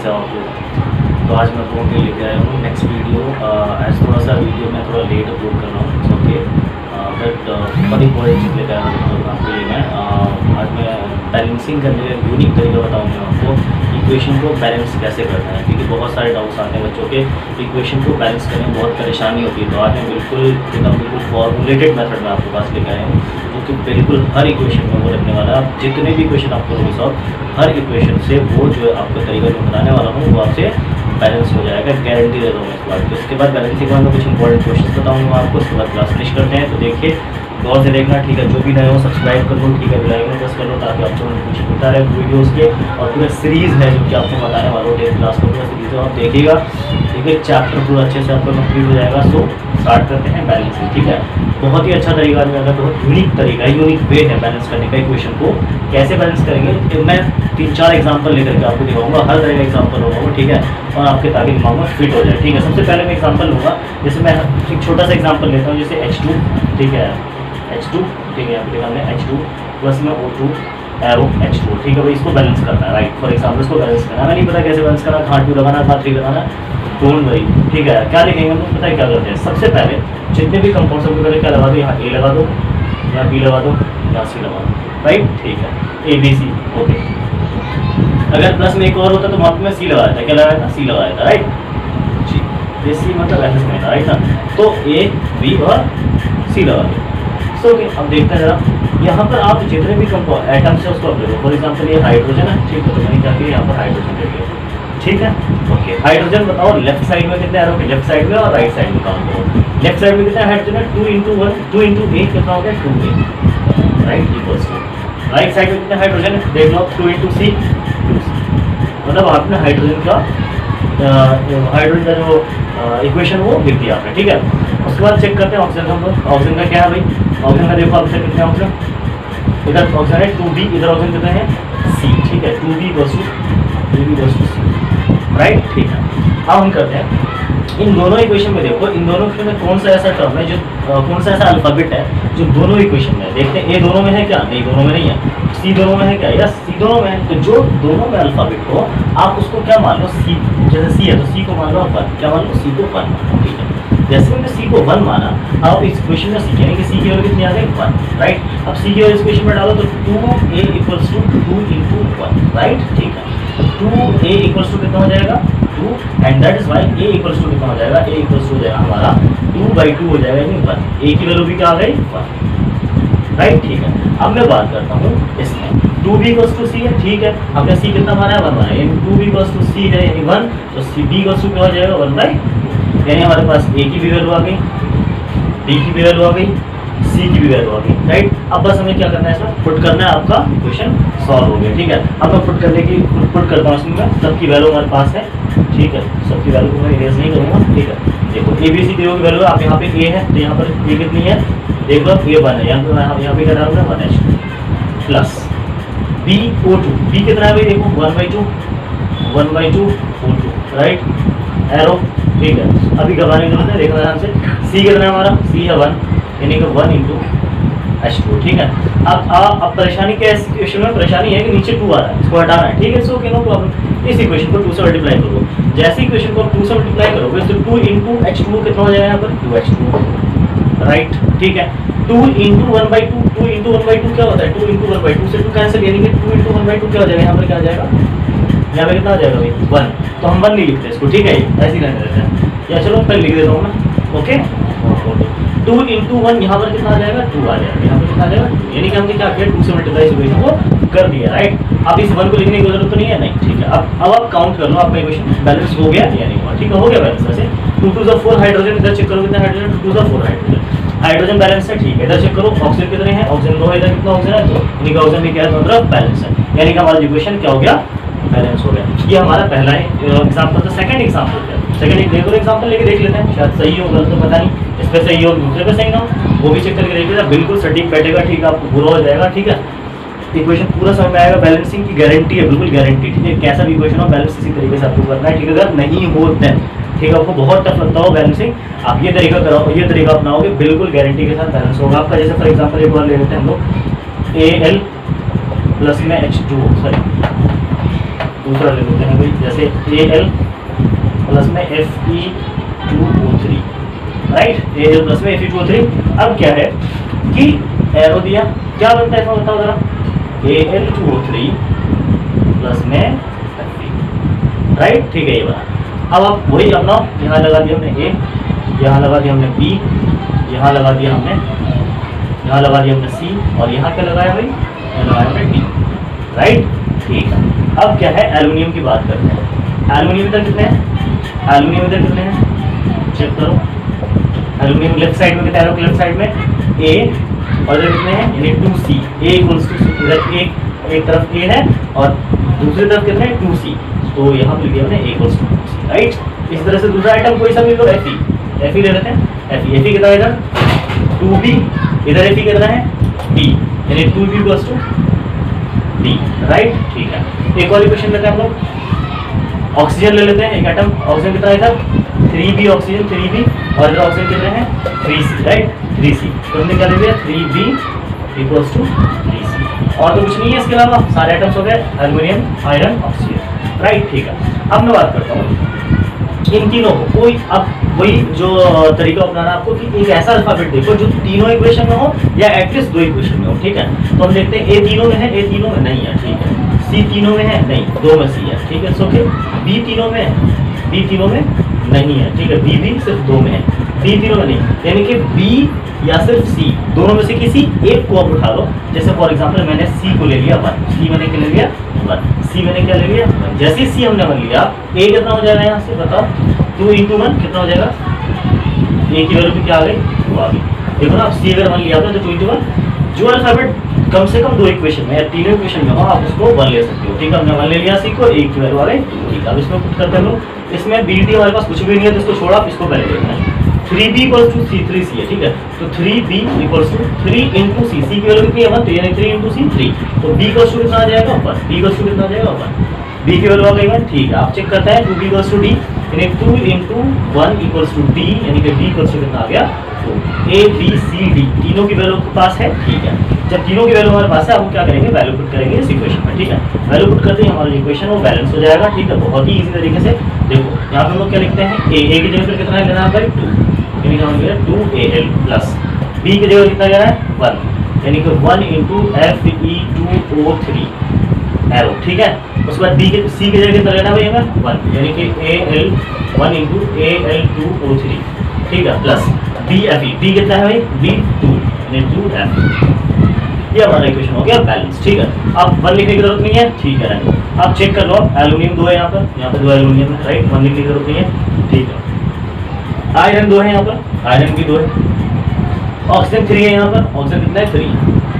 कैसे हो आप लोग। तो आज मैं आपको के लेके आया हूँ नेक्स्ट वीडियो। आज थोड़ा सा वीडियो मैं थोड़ा लेट अपलोड कर रहा हूँ, ओके, बट बड़ी चीज़ लेकर आया हूँ आपके लिए। मैं आज मैं बैलेंसिंग करने का यूनिक तरीका बताऊँगा आपको, इक्वेशन को बैलेंस कैसे करना है, क्योंकि बहुत सारे डाउट्स आते हैं बच्चों के इक्वेशन को बैलेंस करने में बहुत परेशानी होती है। तो आज मैं बिल्कुल फॉर्मुलेटेड मेथड में आपके पास लेकर आया हूँ, जो कि बिल्कुल हर इक्वेशन में वो लगने वाला है। आप जितने भी इक्वेशन आपको करोगे सॉल्व, हर इक्वेशन से वो जो आपका तरीका जो बताने वाला हूँ वो आपसे बैलेंस हो जाएगा, गारंटी दे दूँगा इस बात की। उसके बाद बैलेंसिंग के बाद मैं कुछ इंपॉर्टेंट क्वेश्चन बताऊँगा आपको, उसके बाद क्लास फिनिश करते हैं। तो देखिए गौर से देखना, ठीक है। जो भी नए हो सब्सक्राइब कर लो, ठीक है, बेल आइकन प्रेस कर लो ताकि आपको नोटिफिकेशन मिलता रहे वीडियोस के। और पूरा सीरीज़ है जो कि आपको बताने वाला हूँ, 10 क्लास का पूरा सीरीज़ है, आप देखिएगा, ठीक है। चैप्टर पूरा अच्छे से आपका कंप्लीट हो जाएगा। सो स्टार्ट करते हैं बैलेंसिंग, ठीक है। बहुत ही अच्छा तरीका है, बहुत यूनिक तरीका है, यूनिक वे है बैलेंस करने का। इक्वेशन को कैसे बैलेंस करेंगे मैं 3-4 एग्जाम्पल लेकर के आपको दिखाऊंगा, हर तरह का एग्जाम्पल होगा, ठीक है, और आपके ताकि दिमाग में फिट हो जाए, ठीक है। सबसे पहले मैं एग्जाम्पल लूँगा, जैसे मैं एक छोटा सा एग्जाम्पल लेता हूँ, जैसे H2, ठीक है, H2, ठीक है, आपके सामने H2 प्लस में O2 एरो H2, ठीक है भाई, इसको बैलेंस करना है, राइट। फॉर एग्जाम्पल इसको बैलेंस करना है, मैं नहीं पता कैसे बैलेंस करना, कहाँ 2 लगाना, कहाँ 3 लगाना, डोंट वरी, ठीक है। क्या लिखेंगे हम लोग, पता है क्या करते हैं, सबसे पहले जितने भी कंपाउंड सबसे पहले क्या लगा दो, यहाँ A लगा दो, यहाँ B लगा दो, यहाँ C लगा दो, राइट, ठीक है, ABC, ओके। अगर प्लस में एक और होता तो वहाँ पे मैं C लगाया था, क्या लगाया था, C लगाया था, राइट जी। ये C मतलब ऐसे समझना, राइट ना। तो A, B और C लगा दो। ओके, अब देखते हैं जरा, यहाँ पर आप जितने भी कंपाउंड एटम्स है उसको आप ले लो। फॉर एग्जाम्पल ये हाइड्रोजन है, ठीक है, तो मैंने क्या किया, यहाँ पर हाइड्रोजन ले लिया, ठीक है, ओके। हाइड्रोजन बताओ लेफ्ट साइड में कितने एरो के, लेफ्ट साइड में और राइट साइड में काउंट करो। लेफ्ट साइड में कितना हाइड्रोजन है, 2 इंटू 1, 2 इंटू ए कितना हो गया, 2a, right, equals to. Right side में कितने हाइड्रोजन है, देख लो, 2 इंटू सी, 2c, मतलब आपने हाइड्रोजन का जो इक्वेशन वो लिख दिया आपने, ठीक है। उसके बाद चेक करते हैं ऑक्सीजन हम लोग। ऑक्सीजन का क्या है भाई, ऑक्सीजन का देखो आपसे कितने ऑक्सीजन, इधर ऑक्सीजन है 2b, इधर ऑक्सीजन कितने हैं c, ठीक है, 2b वर्सेस c, राइट, ठीक है। अब हम करते हैं इन दोनों इक्वेशन में, देखो इन दोनों इक्वेशन में कौन सा ऐसा टर्म है जो कौन सा ऐसा अल्फाबेट है जो दोनों इक्वेशन में है। देखते हैं, ए दोनों में है क्या, नहीं दोनों में नहीं है। सी दोनों में है क्या, यस सी दोनों में है। तो जो दोनों में अल्फाबेट हो आप उसको क्या मान लो, सी, जैसे सी है तो सी को मान लो 1, क्या मान लो, सी को 1, ठीक है। जैसे मैंने सी को 1 माना, अब इस इक्वेशन में सी यानी कि सी की वैल्यू कितनी आ गई, 1, राइट। अब सी की वैल्यू इस इक्वेशन में डालो तो 2a equals to 2 into 1, right, ठीक है। 2a इक्वल्स टू कितना हो जाएगा, 2, and that is y a equals to कितना हो जाएगा, a इक्वल्स टू हो जाएगा हमारा 2/2 हो जाएगा, यानी 1। a की वैल्यू भी क्या आ गई, 1, राइट, ठीक है। अब मैं बात करता हूँ इसमें 2b इक्वल्स टू c है, ठीक है। हमने c कितना माना है, 1 माना है, यानी 2b इक्वल्स टू c है यानी 1, तो c b इक्वल्स टू क्या हो जाएगा, 1/2, यानी हमारे पास a की भी वैल्यू आ गई, d की भी वैल्यू आ गई, c की भी वैल्यू आ गई, राइट। अब बस हमें क्या करना है, इसमें पुट करना है, आपका क्वेश्चन सॉल्व हो गया, ठीक है। अब मैं पुट करता हूँ इसमें, सबकी वैल्यू हमारे पास है, ठीक है, सबकी वैल्यू को मैं इरेज नहीं करूँगा, ठीक है। देखो ABC की वैल्यू आप यहाँ पे a है, तो यहाँ पर a कितनी है, देख लो a 1 है, यहाँ पे क्या डालूंगा 1H2 प्लस BO2, B कितना है भाई, देखो 1/2 O2, राइट, एरो, ठीक है। अभी घबराने की जरूरत है, देखो ध्यान से, C कितना है हमारा, C है 1, यानी कि 1 इंटू H2, ठीक है। अब परेशानी क्या है इस इक्वेशन में, परेशानी है कि नीचे 2 आ रहा है, इसको हटाना है, ठीक है। सो नो प्रॉब्लम, इस इक्वेशन को 2 से मल्टीप्लाई करो। जैसे इक्वेशन को आप 2 से मल्टीप्लाई करोगे तो 2 इंटू H2 कितना हो जाएगा यहाँ पर, 2H2, राइट, ठीक है। 2 इंटू 1/2, 2 इंटू 1/2 क्या होता है, 2 इंटू 1/2 से 2 कैंसिल, यानी कि 2 इंटू 1/2 क्या हो जाएगा, यहाँ पर क्या आ जाएगा, यहाँ पे कितना आ जाएगा भाई, 1। तो हम 1 नहीं लिखते इसको, ठीक है, ऐसे ही रहने देते हैं, या चलो मैं लिख देता हूँ मैं, ओके। 2 इंटू 1 यहाँ पर कितना आ जाएगा, 2 आ जाएगा, यहाँ पर कितना आ जाएगा, 2, यानी कि हमने क्या किया, 2 से मल्टीप्लाई इक्वेशन को कर दिया, राइट। अब इस 1 को लिखने की जरूरत तो नहीं है, नहीं, ठीक है। अब आप काउंट कर लो, आपका इक्वेशन बैलेंस हो गया या नहीं हुआ, ठीक है, हो गया बैलेंस। वैसे 2 2 4 हाइड्रोजन, इधर चेक करो कितना हाइड्रोजन, 2 2 4 हाइड्रोजन बैलेंस है, ठीक है। इधर चेक करो ऑक्सीजन कितने हैं, ऑक्सीजन 2 है, इधर कितना ऑक्सीजन है, 2, यानी कि ऑक्सीजन भी क्या है, मतलब बैलेंस है, यानी कि हमारा इक्वेशन क्या हो गया, बैलेंस हो गया। ये हमारा पहला एग्जाम्पल था। सेकंड एग्जाम्पल क्या, सेकंड एक और एग्जाम्पल लेके देख लेते हैं, शायद सही हो, गलत तो पता नहीं, इस पर सही हो, दूसरे पे सही ना हो, वो भी चेक करके देख लेते, बिल्कुल सटीक बैठेगा, ठीक है, आपको पूरा हो जाएगा, ठीक है। इक्वेशन पूरा समझ में आएगा, बैलेंसिंग की गारंटी है, बिल्कुल गारंटी, ठीक है। कैसा भी इक्वेशन हो बैलेंस इसी तरीके से आपको करना है, ठीक है। अगर नहीं हो देन, ठीक है, आपको बहुत टफ लगता हो बैलेंसिंग, आप ये तरीका कराओ, ये तरीका अपनाओगे, बिल्कुल गारंटी के साथ बैलेंस होगा आपका। जैसे फॉर एग्जाम्पल एक बार ले लेते हैं हम लोग, Al प्लस में H2, सॉरी 2 दूसरा ले लेते हैं भाई, जैसे Al प्लस में Fe2O3, राइट, Al प्लस में Fe2O3। अब क्या है कि एरो दिया, क्या बनता है इसमें बताओ जरा, Al2O3 प्लस में Fe, राइट, ठीक है ये बना। अब आप वही अपना यहाँ लगा दिया हमने A, यहाँ लगा दिया हमने B, यहाँ लगा दिया हमने C, और यहाँ क्या लगाया भाई, यहाँ लगाया हमने D, राइट, ठीक है। अब क्या है, एल्युमिनियम की बात करते हैं। एल्युमिनियम इधर कितने हैं, एल्युमिनियम इधर कितने हैं, चेक करो। एल्युमिनियम लेफ्ट साइड में कितना है, लेफ्ट साइड में A, और इधर कितने हैं, यानी 2C, A इक्वल्स टू, इधर एक तरफ A है और दूसरी तरफ कितने हैं 2C, तो यहाँ पे लिया हमने A equals to 2C, right. इस तरह से दूसरा आइटम कोई सा मिल लो, Fe ले लेते हैं। Fe कितना है इधर 2B, इधर Fe कितना है D, यानी 2B equals to D, right, ठीक है। एक और इक्वेशन लेते हैं हम लोग, ऑक्सीजन ले लेते हैं, एक एटम ऑक्सीजन कितना है इधर 3B, ऑक्सीजन 3B, और इधर ऑक्सीजन कितने हैं 3C, राइट, 3C, तो हमने क्या ले लिया 3B इक्वल्स टू 3C, और तो कुछ नहीं है इसके अलावा, सारे एटम्स हो गए एल्युमिनियम, आयरन, ऑक्सीजन, राइट, ठीक है। अब मैं बात करता हूँ इन तीनों को, कोई अब वही जो तरीका अपनाना आपको कि एक ऐसा अल्फाबेट देखो जो तीनों इक्वेशन में हो या एटलीस्ट 2 इक्वेशन में हो, ठीक है। तो हम देखते हैं A तीनों में है, A तीनों में नहीं है, ठीक है। C तीनों में है, नहीं, 2 में C है, ठीक है, सो फिर B तीनों में है, B तीनों में नहीं है, ठीक है, B भी सिर्फ 2 में है, D तीनों में नहीं, यानी कि B या सिर्फ C, दोनों में से किसी एक को आप उठा लो। जैसे फॉर एग्जांपल मैंने C को ले लिया 1, C मैंने क्या ले लिया 1, C मैंने क्या ले लिया 1, जैसे C हमने 1 लिया, A कितना हो जाएगा यहाँ से बताओ, 2 × 1 कितना हो जाएगा, A की वैल्यू भी क्या आ गई 2 आ गई, देखो ना। आप C अगर 1 लिया तो 2 × 1, जो अल्फाबेट कम से कम 2 इक्वेशन में या 3 इक्वेशन में हो आप उसको 1 ले सकते हो, ठीक है। हमने 1 ले लिया C को, A की वैल्यू आ गई 2, ठीक है। अब इसमें पुट करते हैं लोग, इसमें BD हमारे पास कुछ भी नहीं है तो इसको छोड़ा, आप इसको पहले देखना है। 3B equals to C, 3C है, ठीक है, तो 3B equals to 3 × C, C की वैल्यू कितनी है 1, तो यानी 3 × C 3, तो B इक्वल्स टू कितना आ जाएगा 1, B इक्वल्स टू कितना आ जाएगा 1, B की वैल्यू आ गई 1, ठीक है। आप चेक करते हैं 2B इक्वल्स टू D, यानी 2 × 1 इक्वल्स टू D, यानी कि D इक्वल्स टू कितना आ गया, तो A B C D तीनों की वैल्यू आपके पास है, ठीक है। जब तीनों की वैल्यू हमारे पास है, हम क्या करेंगे, वैल्यू पुट करेंगे इस इक्वेशन में, ठीक है। वैल्यू पुट करते ही हमारा इक्वेशन वो बैलेंस हो जाएगा, ठीक है, बहुत ही इजी तरीके से। देखो यहाँ पे हम लोग क्या लिखते हैं, A की जगह पर कितना है लेना है भाई 2, यानी कि हम 2Al प्लस B की जगह कितना लेना है 1, यानी कि 1 × Fe2O3 एरो, ठीक है। उसके बाद C की जगह कितना लेना है भाई हमें 1, यानी कि 1 × Al2O3, ठीक है, प्लस Fe, B कितना है भाई B2, यानी 2Fe, ये हमारा इक्वेशन हो गया बैलेंस, ठीक है। अब 1 लिखने की जरूरत नहीं है, ठीक है। आप चेक कर लो, एल्युमिनियम 2 है यहाँ पे 2 एल्युमिनियम है, राइट, 1 लिखने की जरूरत नहीं है, ठीक है। आयरन 2 है यहाँ पर, आयरन भी 2 है, ऑक्सीजन 3 है यहाँ पर, ऑक्सीजन कितना है 3,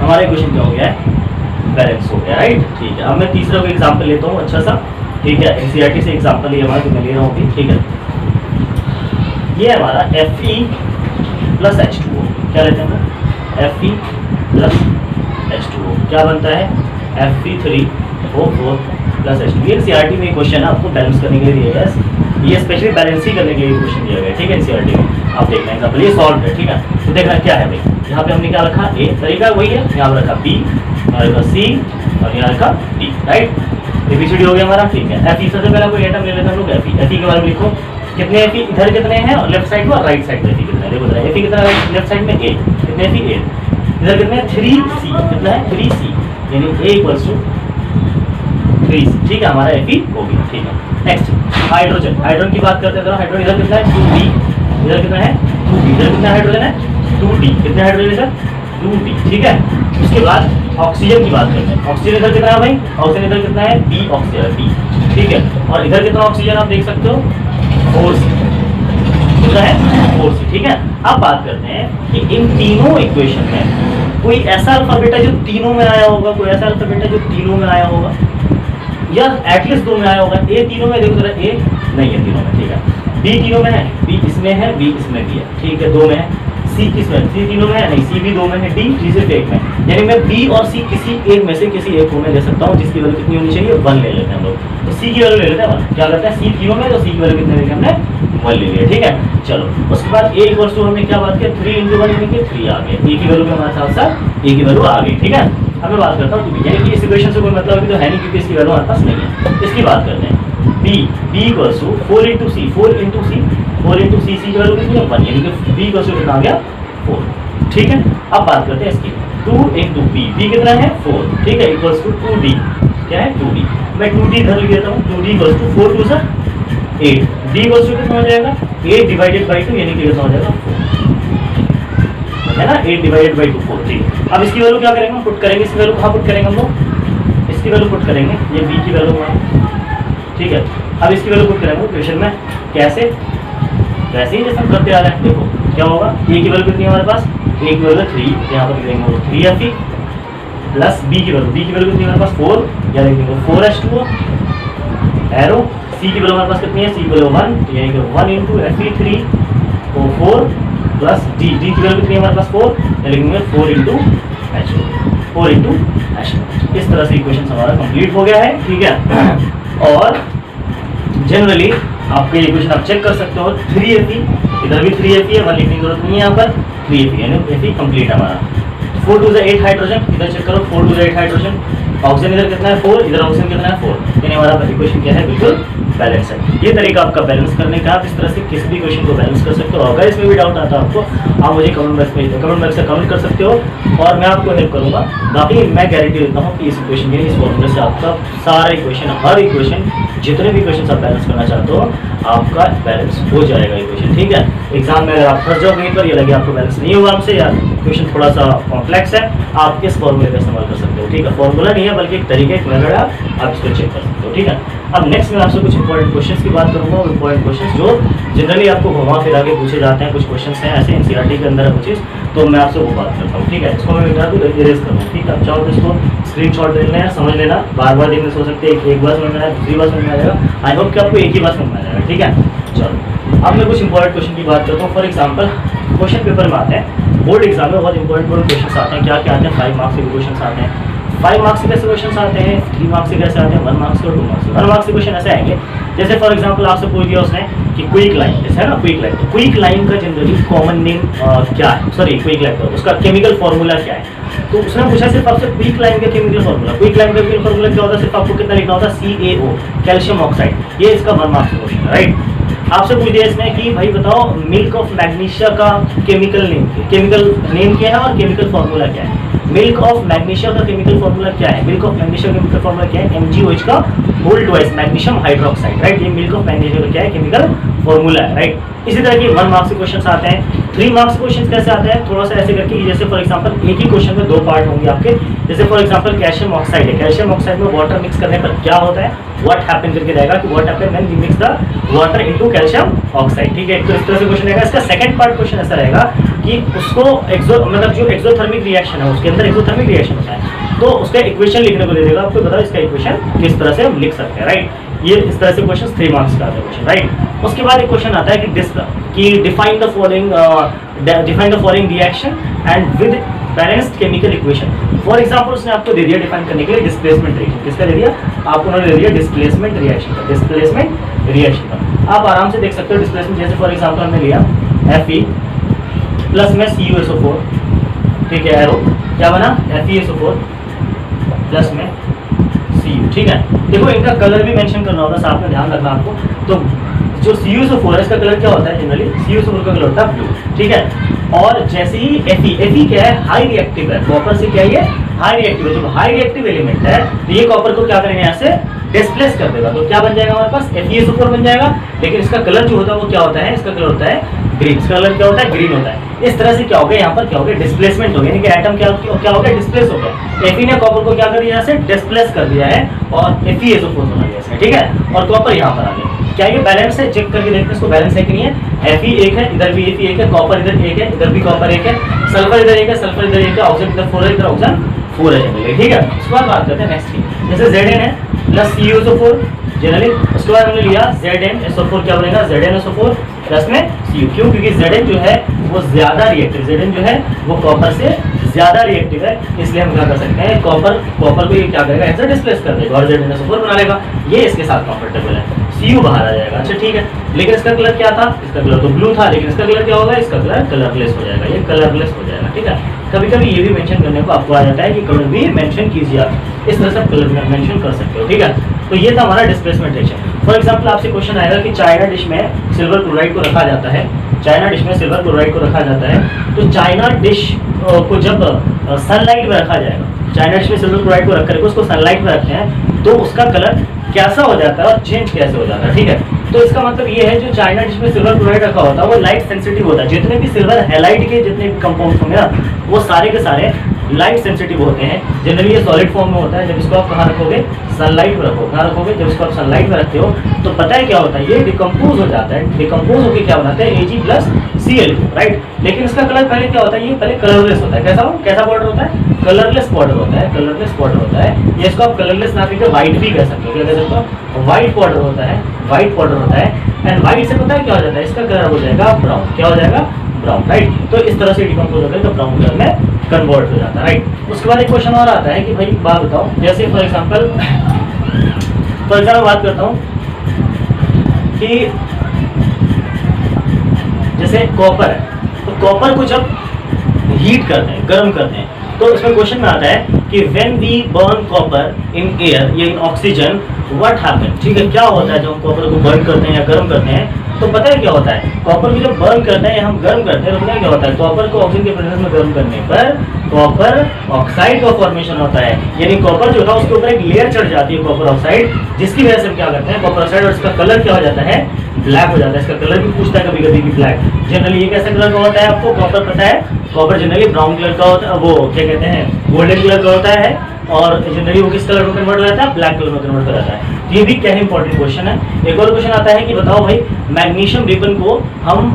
हमारा इक्वेशन क्या हो गया है, बैलेंस हो गया, राइट, ठीक है। अब मैं तीसरा कोई एग्जाम्पल लेता हूँ अच्छा सा, ठीक है, NCERT से एग्जाम्पल ये हमारा जो मैं ले रहा हूँ, ठीक है। ये हमारा Fe प्लस H2O, क्या लेते हैं हम Fe प्लस H2O, क्या बनता है Fe3O4 प्लस H2। ये NCERT में क्वेश्चन है, आपको बैलेंस करने के लिए दिया गया है, ये स्पेशली बैलेंस ही करने के लिए क्वेश्चन दिया गया है, ठीक है। NCERT में आप देखना एग्जाम्पल, ये सॉल्व है, ठीक है। तो देखना क्या है भाई, यहाँ पे हमने क्या रखा, A तरीका वही है, यहाँ पर रखा B, यहाँ रखा C, और यहाँ रखा D, राइट, ABCD हो गया हमारा, ठीक है। Fe सबसे पहले कोई आइटम ले लेते हैं हम लोग, Fe के बारे में लिखो, कितने Fe इधर कितने हैं, और लेफ्ट साइड में और राइट साइड में Fe कितना है, देखो Fe कितना है लेफ्ट साइड में A, कितने Fe 8, इधर कितने 3C, कितना है 3C, यानी A इक्वल्स टू 3C, ठीक है, हमारा Fe हो गया, ठीक है। नेक्स्ट हाइड्रोजन, हाइड्रोजन की बात करते हैं, हाइड्रोजन इधर कितना है 2D, इधर कितना है 2D, इधर कितना हाइड्रोजन है 2D, कितने हाइड्रोजन इधर 2D, ठीक है। उसके बाद ऑक्सीजन की बात करते हैं, ऑक्सीजन इधर कितना है भाई, ऑक्सीजन इधर कितना है B ऑक्सीजन B, ठीक है। और इधर कितना ऑक्सीजन आप देख सकते हो 4C, कितना है 4C, ठीक है। अब बात करते हैं कि इन तीनों इक्वेशन में कोई ऐसा अल्फाबेट है जो तीनों में आया होगा, कोई ऐसा अल्फाबेट है जो तीनों में आया होगा या एटलीस्ट 2 में आया होगा। A तीनों में, देखो जरा A नहीं है तीनों में, ठीक है। B तीनों में है, B इसमें है, B इसमें भी है, ठीक है, 2 में है। C किसमें, C तीनों में है नहीं, C भी 2 में है, D सिर्फ 1 में, यानी मैं B और C किसी एक में से किसी एक को मैं ले सकता हूँ, जिसकी वैल्यू कितनी होनी चाहिए 1 ले लेते हैं हम लोग। तो C की वैल्यू ले लेते हैं 1, क्या करते हैं C तीनों में, तो C की वैल्यू कितने लेके हमने 1 ले लिया, ठीक है। चलो उसके बाद A इक्वल्स टू हमने क्या बात किया 3 × 1 यानी कि 3 आ गए, A की वैल्यू के हमारे साथ साथ A की वैल्यू आ गई, ठीक है। अब मैं बात करता हूँ यानी कि इस इक्वेशन से कोई मतलब भी तो है नहीं, क्योंकि इसकी वैल्यू हमारे पास नहीं है। इसकी बात करते हैं। B equals to 4 into C, 4 into C की वैल्यू कितनी है 1, यानी कि B इक्वल्स टू कितना आ गया 4। ठीक है, अब बात करते हैं इसकी 2 इंटू B कितना है 4, ठीक है, इक्वल्स टू 2D, क्या है 2D। मैं 2D इधर लिख देता हूँ, 2D equals to 4 2 8, D equals to कितना हो जाएगा 8 डिवाइडेड बाई 2, यानी कि कितना हो जाएगा 4, है ना, 8 डिवाइडेड बाई 2 4। ठीक है, अब इसकी वैल्यू क्या करेंगे, हम पुट करेंगे, इसकी वैल्यू कहाँ पुट करेंगे हम लोग, इसकी वैल्यू पुट करेंगे, ये B की वैल्यू, ठीक है। अब इसकी वैल्यू पुट करेंगे क्वेश्चन में, कैसे, वैसे ही जैसे हम करते आ रहे हैं। देखो क्या होगा, A की वैल्यू कितनी है हमारे पास, A की वैल्यू 3, यहाँ पर लिखेंगे वो 3Fe प्लस B की वैल्यू कितनी है हमारे पास 4, या लिखेंगे 4H2O एरो। C की वैल्यू हमारे पास कितनी है, C की वैल्यू 1, यानी कि 1 इंटू Fe3O4 प्लस D की वैल्यू कितनी है हमारे पास 4, या लिखेंगे 4 इंटू H2। इस तरह से इक्वेशन हमारा कंप्लीट हो गया है। ठीक है, और जनरली आपको ये क्वेश्चन आप चेक कर सकते हो, 3Fe, इधर भी 3Fe है, 1 लिखने की जरूरत नहीं है यहाँ पर, 3Fe यानी Fe कंप्लीट है हमारा। 4 2 8 हाइड्रोजन, इधर चेक करो 4 2 8 हाइड्रोजन, ऑक्सीजन इधर कितना है 4, इधर ऑक्सीजन कितना है 4, यानी हमारा इक्वेशन क्या है, बिल्कुल बैलेंस है। ये तरीका आपका बैलेंस करने का, आप इस तरह से किसी भी क्वेश्चन को बैलेंस कर सकते हो। अगर इसमें भी डाउट आता है आपको, आप मुझे कमेंट बॉक्स से कमेंट कर सकते हो और मैं आपको हेल्प करूंगा। बाकी मैं गारंटी देता हूँ कि इस इक्वेशन के, इस फॉर्मूले से आपका सारा इक्वेशन, हर इक्वेशन, जितने भी क्वेश्चन आप बैलेंस करना चाहते हो, आपका बैलेंस हो जाएगा इक्वेशन। ठीक है, एग्जाम में अगर आप फंस जाओ कहीं पर, ये लगे आपको बैलेंस नहीं हुआ हमसे, या क्वेश्चन थोड़ा सा कॉम्प्लेक्स है, आप इस फॉर्मूले का इस्तेमाल कर सकते हो। ठीक है, फॉर्मूला नहीं है बल्कि एक तरीके, एक मेथड है, आप इसको चेक कर सकते हो। ठीक है, अब नेक्स्ट में आपसे कुछ इंपॉर्टेंट क्वेश्चंस की बात करूंगा। इंपॉर्टेंट क्वेश्चंस जो जनरली आपको घुमा फिरा के पूछे जाते हैं, कुछ क्वेश्चंस हैं ऐसे एनसीईआरटी के अंदर है कुछ चीज़, तो मैं आपसे वो बात करता हूँ। ठीक है, इसको मैं बिठा दूँ, इरेज कर दूँ। ठीक है, आप चाहो तो इसको स्क्रीनशॉट ले लेना, समझ लेना, बार बार देखने से हो सकते हैं एक बार समझ में आया, दूसरी बार समझ में आ जाएगा। आई होप कि आपको एक ही बार समझ में आ जाएगा। ठीक है, चलो अब मैं कुछ इंपॉर्टेंट क्वेश्चन की बात करता हूँ। फॉर एग्जाम्पल क्वेश्चन पेपर में आते हैं, बोर्ड एग्जाम में बहुत इंपॉर्टेंट क्वेश्चन आते हैं। क्या क्या आते हैं, 5 मार्क्स के क्वेश्चन आते हैं। 5 मार्क्स के कैसे क्वेश्चन आते हैं, 3 मार्क्स के कैसे आते हैं, 1 मार्क्स के और 2 मार्क्स के। 1 मार्क्स के क्वेश्चन ऐसे आएंगे, जैसे फॉर एग्जांपल आपसे पूछ दिया उसने कि क्विक लाइन, जैसे है ना क्विक लाइन, तो क्विक लाइन का जनरली कॉमन नेम क्या है, सॉरी क्विक लाइन का उसका केमिकल फॉर्मूला क्या है। तो उसने पूछा सिर्फ आपसे क्विक लाइन का केमिकल फॉर्मूला। क्विक लाइन का केमिकल फॉर्मूला क्या होता है, सिर्फ आपको कितना लिखना होता है, CaO, कैल्शियम ऑक्साइड। ये इसका 1 मार्क्स का क्वेश्चन है, राइट। आपसे पूछ दिया इसने कि भाई बताओ मिल्क ऑफ मैग्नीशिया का केमिकल नेम क्या है और केमिकल फॉर्मूला क्या है। मिल्क ऑफ मैग्नीशिया का केमिकल फॉर्मूला क्या है, मिल्क ऑफ मैग्नीशिया का केमिकल फॉर्मूला क्या है, MgOH का whole twice magnesium hydroxide, right. ये मिल्क ऑफ मैग्नीशिया का क्या है, केमिकल फॉर्मूला है, राइट। इसी तरह के 1 मार्क्स के क्वेश्चन आते हैं। 3 मार्क्स क्वेश्चन कैसे आते हैं, थोड़ा सा ऐसे करके, जैसे फॉर एग्जांपल एक ही क्वेश्चन में 2 पार्ट होंगे आपके। जैसे फॉर एग्जांपल कैल्शियम ऑक्साइड है, कैल्शियम ऑक्साइड में वाटर मिक्स करने पर क्या होता है, व्हाट हैपन करके रहेगा कि what happen when we mix the water into calcium oxide. ठीक है, तो इस तरह से क्वेश्चन रहेगा। इसका सेकंड पार्ट क्वेश्चन ऐसा रहेगा कि उसको मतलब जो एक्सोथर्मिक रिएक्शन है, उसके अंदर एक्सोथर्मिक रिएक्शन होता है, तो उसका इक्वेशन लिखने को दे देगा आपको, बताओ इसका इक्वेशन किस तरह से हम लिख सकते हैं, राइट। ये इस तरह से क्वेश्चन 3 मार्क्स का आता है क्वेश्चन, राइट। उसके बाद एक क्वेश्चन आता है कि define the following reaction and with balanced chemical equation. For example उसने आपको दे दिया डिफाइन करने के लिए डिस्प्लेसमेंट रिएक्शन। किसका दे दिया आपको, उन्होंने दे दिया डिस्प्लेसमेंट रिएक्शन का, डिस्प्लेसमेंट रिएक्शन का। आप आराम से देख सकते हो डिस्प्लेसमेंट, जैसे फॉर एग्जांपल हमने लिया Fe प्लस में CuSO4, ठीक है, एरो क्या बना FeSO4 प्लस में Cu, ठीक है। देखो इनका कलर भी मेंशन करना होगा, साथ में ध्यान रखना आपको। तो जो CuSO4 है इसका कलर क्या होता है, जनरली CuSO4 का कलर होता है ब्लू, ठीक है। और जैसे ही Fe क्या है, हाई रिएक्टिव है, कॉपर से क्या है, हाई रिएक्टिव है। जब हाई रिएक्टिव एलिमेंट है तो ये कॉपर को क्या करेंगे, यहाँ से डिस्प्लेस कर देगा, तो क्या बन जाएगा हमारे पास FeSO4 बन जाएगा। लेकिन इसका कलर जो होता है वो क्या होता है, इसका कलर होता है ग्रीन, इसका कलर क्या होता है, ग्रीन होता है। इस तरह से क्या हो गया, यहाँ पर क्या हो गया, डिस्प्लेसमेंट हो गया, यानी कि एटम क्या हो गया, डिस्प्लेस हो गया। Fe ने कॉपर को क्या कर दिया, यहाँ से डिस्प्लेस कर दिया है और FeSO4 बना दिया इसने, ठीक है। और कॉपर यहाँ पर आ गया। क्या ये बैलेंस है, चेक करके देखते हैं इसको, बैलेंस है कि नहीं है। Fe 1 है, इधर भी Fe 1 है, कॉपर इधर 1 है, इधर भी कॉपर 1 है, सल्फर इधर 1 है, सल्फर इधर 1 है, ऑक्सीजन इधर 4 है, इधर ऑक्सीजन 4 है, ठीक है। उसके बाद बात करते हैं नेक्स्ट की, जैसे Zn है प्लस CuSO4 जनरली। उसके बाद हमने लिया ZnSO4, क्या बनेगा, ZnSO4 प्लस में Cu, क्यों, क्योंकि Zn जो है वो ज्यादा रिएक्टिव, Zn जो है वो कॉपर से ज्यादा रिएक्टिव है, इसलिए हम क्या कर सकते हैं, कॉपर को ये क्या करेगा, ऐसे डिस्प्लेस कर देगा और ZnSO4 बना लेगा, ये इसके साथ कंफर्टेबल है। Cu बाहर आ जाएगा, अच्छा ठीक है। लेकिन इसका कलर क्या था, इसका कलर तो ब्लू था, लेकिन इसका कलर क्या होगा, इसका कलर कलरलेस हो जाएगा, ये कलरलेस हो जाएगा, ठीक है। कभी कभी ये भी मेंशन करने को आपको आ जाता है कि कलर भी मेंशन कीजिए, आप इस तरह से कलर मेंशन कर सकते हो, ठीक है। तो ये था हमारा डिस्प्लेसमेंट रिएक्शन। फॉर एग्जांपल आपसे क्वेश्चन आएगा कि चाइना डिश में सिल्वर क्लोराइड को रखा जाता है, चाइना डिश में सिल्वर क्लोराइड को रखा जाता है, तो चाइना डिश को जब सनलाइट में रखा जाएगा, चाइना डिश में सिल्वर क्लोराइड को रख करके उसको सनलाइट में रखते हैं तो उसका कलर कैसा हो जाता है और चेंज कैसे हो जाता है, ठीक है। तो इसका मतलब ये है जो चाइना डिश में सिल्वर क्लोराइड रखा होता है वो लाइट सेंसिटिव होता है, जितने भी सिल्वर हैलाइड के जितने भी कंपाउंड होंगे ना वो सारे के सारे लाइट सेंसिटिव होते हैं। जनरली ये सॉलिड फॉर्म में होता है, जब इसको आप कहाँ रखोगे, सनलाइट में रखो, कहाँ रखोगे, जब इसको आप सनलाइट में रखते हो तो पता है क्या होता है, ये डिकम्पोज हो जाता है, डिकम्पोज होकर क्या बनाता है Ag+Cl2, राइट। लेकिन इसका कलर पहले क्या होता है, ये पहले कलरलेस होता है, कैसा बॉर्डर होता है, कलरलेस बॉर्डर होता है, कलरलेस बॉर्डर होता है। ये इसको आप कलरलेस ना कहकर व्हाइट भी कह सकते हो, क्या कह सकते हो, व्हाइट बॉर्डर होता है, व्हाइट बॉर्डर होता है। एंड व्हाइट से पता है क्या हो जाता है, इसका कलर हो जाएगा ब्राउन, क्या हो जाएगा, ब्राउन, राइट। तो इस तरह से डिकम्पोज होकर तो ब्राउन कलर में कन्वर्ट हो जाता है, राइट। उसके बाद एक क्वेश्चन और आता है कि भाई बात बताओ, जैसे फॉर एग्जांपल बात करता हूँ कि जैसे कॉपर है, तो कॉपर को जब हीट करते हैं, गर्म करते हैं, तो इसमें क्वेश्चन में आता है कि when we burn copper in air या इन ऑक्सीजन व्हाट हैपन, ठीक है, क्या होता है जब हम कॉपर को बर्न करते हैं या गर्म करते हैं, तो पता है क्या होता है, कॉपर को जब बर्न करते हैं या हम गर्म करते हैं तो पता है क्या होता है, कॉपर को ऑक्सीजन के प्रेजेंस में गर्म करने पर कॉपर ऑक्साइड का फॉर्मेशन होता है, यानी कॉपर जो था उसके ऊपर एक लेयर चढ़ जाती है कॉपर ऑक्साइड, जिसकी वजह से हम क्या करते हैं, कॉपर ऑक्साइड, और इसका कलर क्या हो जाता है, ब्लैक हो जाता है। इसका कलर भी पूछता है कभी कभी कि ब्लैक, जनरली ये कैसा कलर का होता है, आपको कॉपर पता है, कॉपर जनरली ब्राउन कलर का होता है, वो क्या कहते हैं गोल्डन कलर का होता है, और जनरली वो किस कलर में कन्वर्ट हो जाता है, ब्लैक कलर में कन्वर्ट हो जाता है। ये भी क्या है, इंपॉर्टेंट क्वेश्चन है। एक और क्वेश्चन आता है कि बताओ भाई मैग्नीशियम रिबन को हम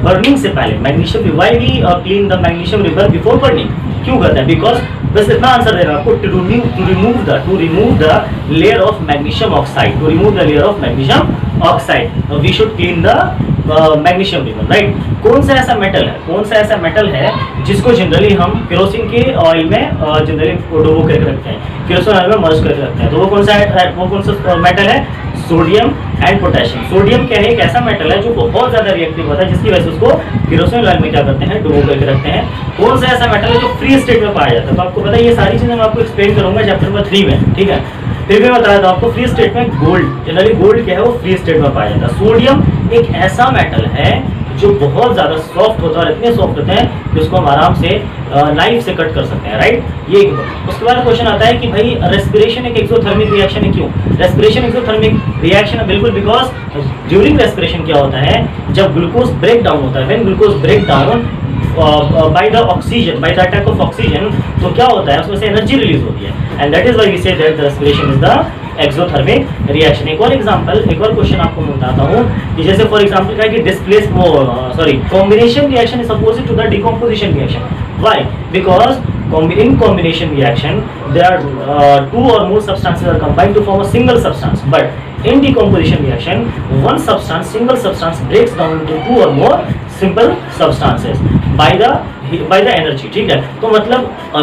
बर्निंग से पहले, magnesium why we clean the magnesium ribbon before burning, क्यों करते हैं, बिकॉज बस इतना आंसर देना आपको, to remove the layer of magnesium oxide, to remove the layer of magnesium oxide we should clean the magnesium ribbon, right. कौन सा ऐसा मेटल है जिसको जनरली हम केरोसिन के ऑयल में जनरली डुबो करके रखते हैं, केरोसिन ऑयल में मर्ज करके रखते हैं, तो वो कौन सा मेटल है, सोडियम एंड पोटेशियम। सोडियम क्या है, एक ऐसा मेटल है जो बहुत ज्यादा रिएक्टिव होता है, जिसकी वजह से उसको केरोसिन ऑयल में क्या करते हैं, डुबो करके रखते हैं। कौन सा ऐसा मेटल है जो फ्री स्टेट में पाया जाता है, तो आपको पता है ये सारी चीजें मैं आपको एक्सप्लेन करूंगा चैप्टर नंबर 3 में, ठीक है। फिर भी बता रहा था आपको, फ्री स्टेट में गोल्ड, जनरली गोल्ड क्या है, वो फ्री स्टेट में पाया जाता है। सोडियम एक ऐसा मेटल है जो बहुत ज्यादा सॉफ्ट होता है, और इतने सॉफ्ट होते हैं कि उसको हम आराम से नाइफ से कट कर सकते हैं, राइट। ये उसके बाद क्वेश्चन आता है कि भाई रेस्पिरेशन एक एक्सोथर्मिक रिएक्शन है, क्यों रेस्पिरेशन एक्सोथर्मिक रिएक्शन है, बिल्कुल बिकॉज ड्यूरिंग रेस्पिरेशन क्या होता है, जब ग्लूकोज ब्रेक डाउन होता है, when glucose break down by the attack of oxygen, तो क्या होता है, उसमें से एनर्जी रिलीज होती है, and that is why we say that the respiration is the exothermic reaction. एक और एग्जांपल, एक और क्वेश्चन आपको मैं बताता हूँ कि जैसे फॉर एग्जांपल क्या है कि combination reaction is opposite to the decomposition reaction. Why, because in combination reaction there are two or more substances are combined to form a single substance, but in decomposition reaction single substance breaks down into two or more simple substances by the energy, ठीक है। तो मतलब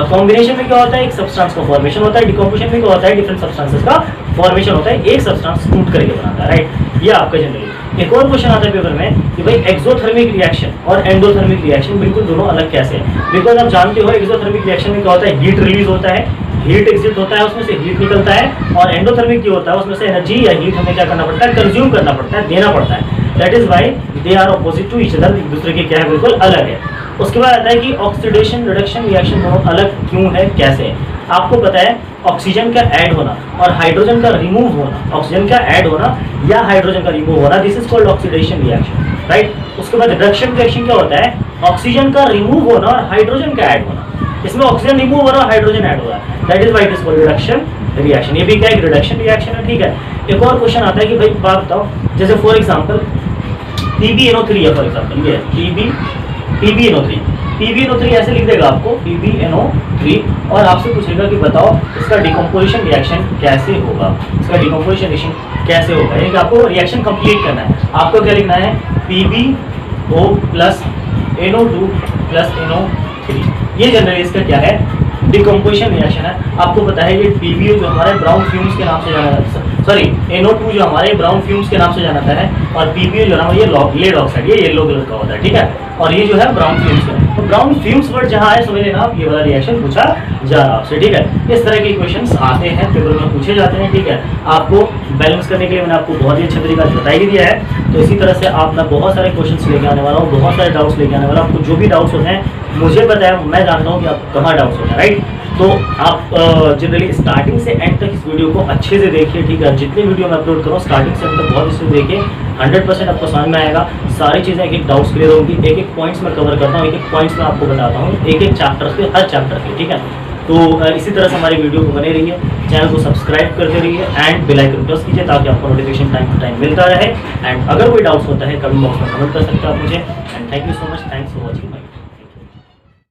combination में क्या होता है, एक substance का फॉर्मेशन होता है, डिकम्पोजिशन में क्या होता है, डिफरेंट सब्सटेंसेस का फॉर्मेशन होता है, एक सब्सटेंस टूट करके बनाता है, राइट। ये आपका जनरली। एक और क्वेश्चन आता है पेपर में कि भाई एक्सोथर्मिक रिएक्शन और एंडोथर्मिक रिएक्शन बिल्कुल दोनों अलग कैसे हैं, बिकॉज आप जानते हो एक्सोथर्मिक रिएक्शन में क्या होता है, हीट रिलीज होता है, हीट एग्जिट होता है, उसमें से हीट निकलता है, और एंडोथर्मिक जो होता है उसमें से एनर्जी या हीट हमें क्या करना पड़ता है, कंज्यूम करना पड़ता है, देना पड़ता है। That is why they are opposite to each other, एक दूसरे के क्या है, बिल्कुल अलग है। उसके बाद आता है कि ऑक्सीडेशन रिडक्शन रिएक्शन दोनों अलग क्यों है, कैसे है। आपको पता है ऑक्सीजन का ऐड होना और हाइड्रोजन का रिमूव होना, ऑक्सीजन का ऐड होना या हाइड्रोजन का रिमूव होना, this is called oxidation reaction, right. उसके बाद रिडक्शन रिएक्शन क्या होता है, ऑक्सीजन का रिमूव होना और हाइड्रोजन का ऐड होना, इसमें ऑक्सीजन रिमूव हो रहा है, हाइड्रोजन ऐड हो रहा है, that is why it is called reduction reaction. ये भी क्या है, रिडक्शन रिएक्शन है, ठीक है। एक और क्वेश्चन आता है कि भाई बात बताओ, जैसे फॉर एग्जांपल PbNO3 है, फॉर एग्जांपल ये PbNO3 ऐसे लिख देगा आपको PbNO3, और आपसे पूछेगा कि बताओ इसका डिकम्पोजिशन रिएक्शन कैसे होगा, इसका डिकम्पोजिशन रिएक्शन कैसे होगा, यानी कि आपको रिएक्शन कंप्लीट करना है। आपको क्या लिखना है, PbO plus NO2 plus NO3, ये जनरली इसका क्या है, डिकम्पोजिशन रिएक्शन है। आपको पता है ये PbO जो हमारे ब्राउन फ्यूम्स के नाम से जाना जाता है, सॉरी NO2 जो हमारे ब्राउन फ्यूम्स के नाम से जाना जाता है, और PbO जो है ये लेड ऑक्साइड, ये येलो कलर का होता है, ठीक है, और ये जो है ब्राउन फ्यूम्स का। तो ब्राउन फ्यूम्स वर्ड जहाँ आए समझ लेना आप ये वाला रिएक्शन पूछा जा रहा है आपसे, ठीक है। इस तरह के क्वेश्चंस आते हैं, पेपर में पूछे जाते हैं, ठीक है। आपको बैलेंस करने के लिए मैंने आपको बहुत ही अच्छा तरीका बता ही दिया है। तो इसी तरह से आप मैं बहुत सारे क्वेश्चंस लेके आने वाला हूँ, बहुत सारे डाउट्स लेके आने वाला हूँ। आपको जो भी डाउट्स होते हैं मुझे पता है, मैं जानता हूँ कि आपको कहाँ डाउट्स होते हैं, राइट। तो आप जनरली स्टार्टिंग से एंड तक इस वीडियो को अच्छे से देखिए, ठीक है। जितने वीडियो मैं अपलोड करूँ स्टार्टिंग से एंड तक बहुत अच्छे से देखिए, 100% आपको समझ में आएगा। सारी चीज़ें एक एक डाउट्स क्लियर होंगी, एक एक पॉइंट्स मैं कवर करता हूँ, एक एक पॉइंट्स मैं आपको बताता हूँ, एक एक चैप्टर के, हर चैप्टर के, ठीक है। तो इसी तरह से हमारी वीडियो को बने रहिए, चैनल को सब्सक्राइब करते रहिए एंड बेल आइकन प्रेस कीजिए ताकि आपको नोटिफिकेशन टाइम टू टाइम मिलता रहे। एंड अगर कोई डाउट्स होता है कमेंट बॉक्स में कमेंट कर सकते हैं आप मुझे। And thank you so much, thanks for watching my